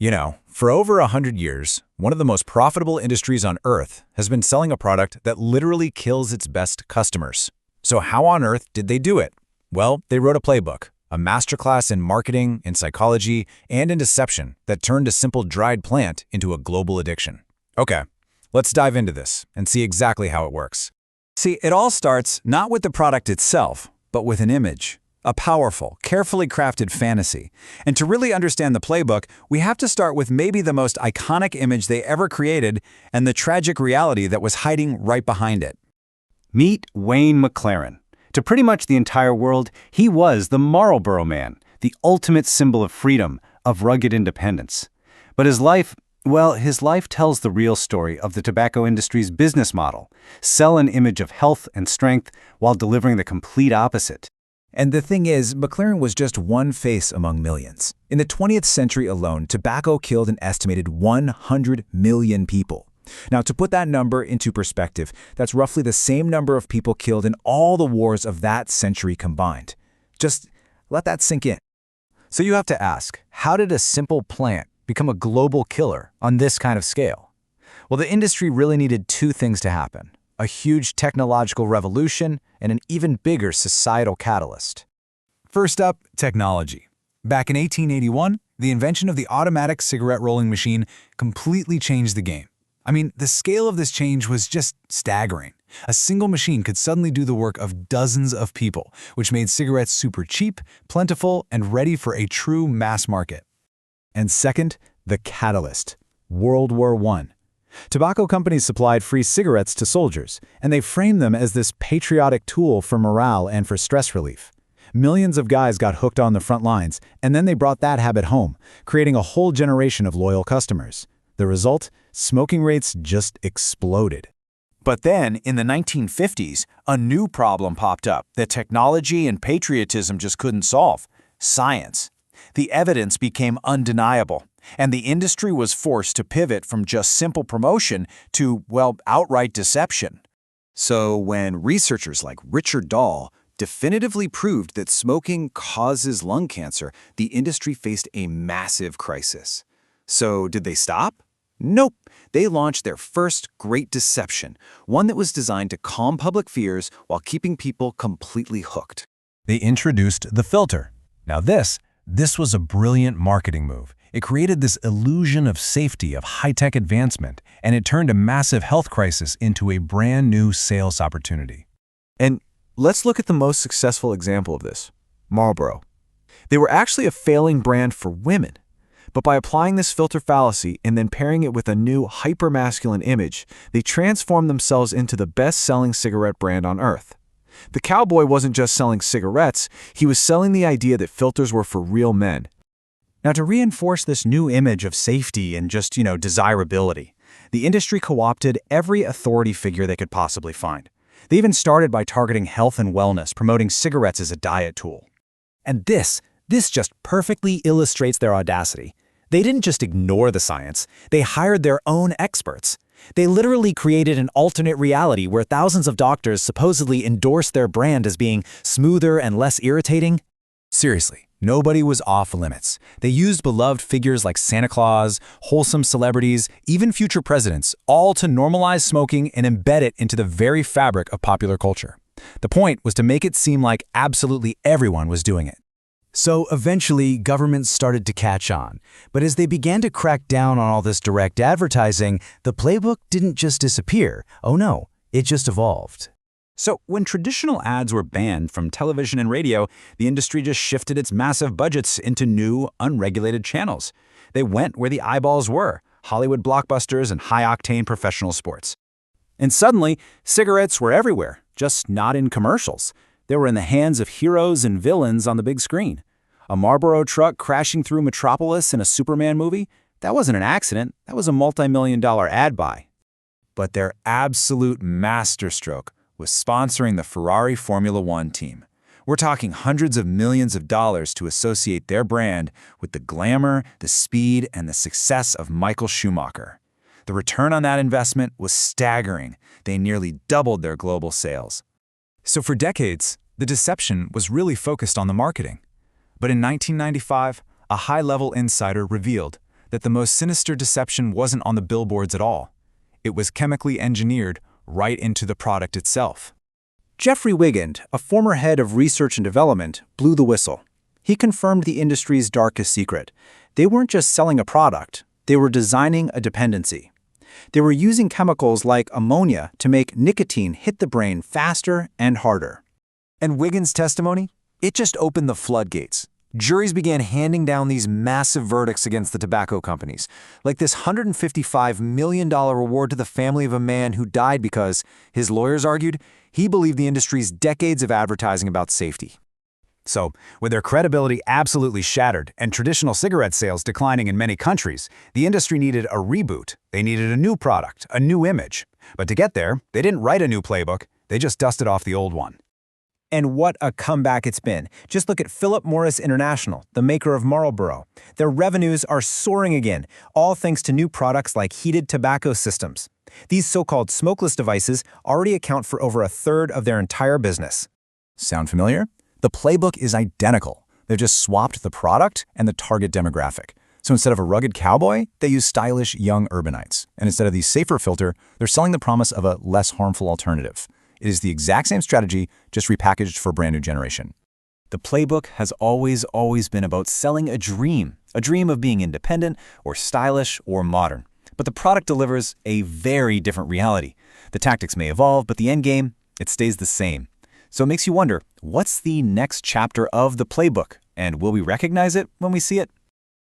For over 100 years, one of the most profitable industries on Earth has been selling a product that literally kills its best customers. So how on earth did they do it? Well, they wrote a playbook, a masterclass in marketing, in psychology, and in deception that turned a simple dried plant into a global addiction. Okay, let's dive into this and see exactly how it works. See, it all starts not with the product itself, but with an image. A powerful, carefully crafted fantasy. And to really understand the playbook, we have to start with maybe the most iconic image they ever created and the tragic reality that was hiding right behind it. Meet Wayne McLaren. To pretty much the entire world, he was the Marlboro Man, the ultimate symbol of freedom, of rugged independence. But his life tells the real story of the tobacco industry's business model. Sell an image of health and strength while delivering the complete opposite. And the thing is, McLaren was just one face among millions. In the 20th century alone, tobacco killed an estimated 100 million people. Now, to put that number into perspective, that's roughly the same number of people killed in all the wars of that century combined. Just let that sink in. So you have to ask, how did a simple plant become a global killer on this kind of scale? Well, the industry really needed two things to happen: a huge technological revolution and an even bigger societal catalyst. First up, technology. Back in 1881, the invention of the automatic cigarette rolling machine completely changed the game. I mean, the scale of this change was just staggering. A single machine could suddenly do the work of dozens of people, which made cigarettes super cheap, plentiful, and ready for a true mass market. And second, the catalyst, World War I. Tobacco companies supplied free cigarettes to soldiers, and they framed them as this patriotic tool for morale and for stress relief. Millions of guys got hooked on the front lines, and then they brought that habit home, creating a whole generation of loyal customers. The result? Smoking rates just exploded. But then, in the 1950s, a new problem popped up that technology and patriotism just couldn't solve: science. The evidence became undeniable, and the industry was forced to pivot from just simple promotion to, outright deception. So when researchers like Richard Dahl definitively proved that smoking causes lung cancer, the industry faced a massive crisis. So did they stop? Nope. They launched their first great deception, one that was designed to calm public fears while keeping people completely hooked. They introduced the filter. Now this was a brilliant marketing move. It created this illusion of safety, of high-tech advancement, and it turned a massive health crisis into a brand new sales opportunity. And let's look at the most successful example of this: Marlboro. They were actually a failing brand for women. But by applying this filter fallacy and then pairing it with a new hyper-masculine image, they transformed themselves into the best-selling cigarette brand on Earth. The cowboy wasn't just selling cigarettes, he was selling the idea that filters were for real men. Now, to reinforce this new image of safety and just, desirability, the industry co-opted every authority figure they could possibly find. They even started by targeting health and wellness, promoting cigarettes as a diet tool. And this just perfectly illustrates their audacity. They didn't just ignore the science, they hired their own experts. They literally created an alternate reality where thousands of doctors supposedly endorsed their brand as being smoother and less irritating. Seriously, nobody was off limits. They used beloved figures like Santa Claus, wholesome celebrities, even future presidents, all to normalize smoking and embed it into the very fabric of popular culture. The point was to make it seem like absolutely everyone was doing it. So eventually, governments started to catch on. But as they began to crack down on all this direct advertising, the playbook didn't just disappear. Oh no, it just evolved. So when traditional ads were banned from television and radio, the industry just shifted its massive budgets into new, unregulated channels. They went where the eyeballs were: Hollywood blockbusters and high-octane professional sports. And suddenly, cigarettes were everywhere, just not in commercials. They were in the hands of heroes and villains on the big screen. A Marlboro truck crashing through Metropolis in a Superman movie? That wasn't an accident, that was a multi-million-dollar ad buy. But their absolute masterstroke was sponsoring the Ferrari Formula One team. We're talking hundreds of millions of dollars to associate their brand with the glamour, the speed, and the success of Michael Schumacher. The return on that investment was staggering. They nearly doubled their global sales. So for decades, the deception was really focused on the marketing. But in 1995, a high-level insider revealed that the most sinister deception wasn't on the billboards at all. It was chemically engineered right into the product itself. Jeffrey Wigand, a former head of research and development, blew the whistle. He confirmed the industry's darkest secret. They weren't just selling a product, they were designing a dependency. They were using chemicals like ammonia to make nicotine hit the brain faster and harder. And Wiggins' testimony? It just opened the floodgates. Juries began handing down these massive verdicts against the tobacco companies, like this $155 million reward to the family of a man who died because, his lawyers argued, he believed the industry's decades of advertising about safety. So, with their credibility absolutely shattered and traditional cigarette sales declining in many countries, the industry needed a reboot. They needed a new product, a new image. But to get there, they didn't write a new playbook, they just dusted off the old one. And what a comeback it's been. Just look at Philip Morris International, the maker of Marlboro. Their revenues are soaring again, all thanks to new products like heated tobacco systems. These so-called smokeless devices already account for over a third of their entire business. Sound familiar? The playbook is identical. They've just swapped the product and the target demographic. So instead of a rugged cowboy, they use stylish young urbanites. And instead of the safer filter, they're selling the promise of a less harmful alternative. It is the exact same strategy, just repackaged for a brand new generation. The playbook has always been about selling a dream of being independent or stylish or modern. But the product delivers a very different reality. The tactics may evolve, but the end game, it stays the same. So it makes you wonder, what's the next chapter of the playbook? And will we recognize it when we see it?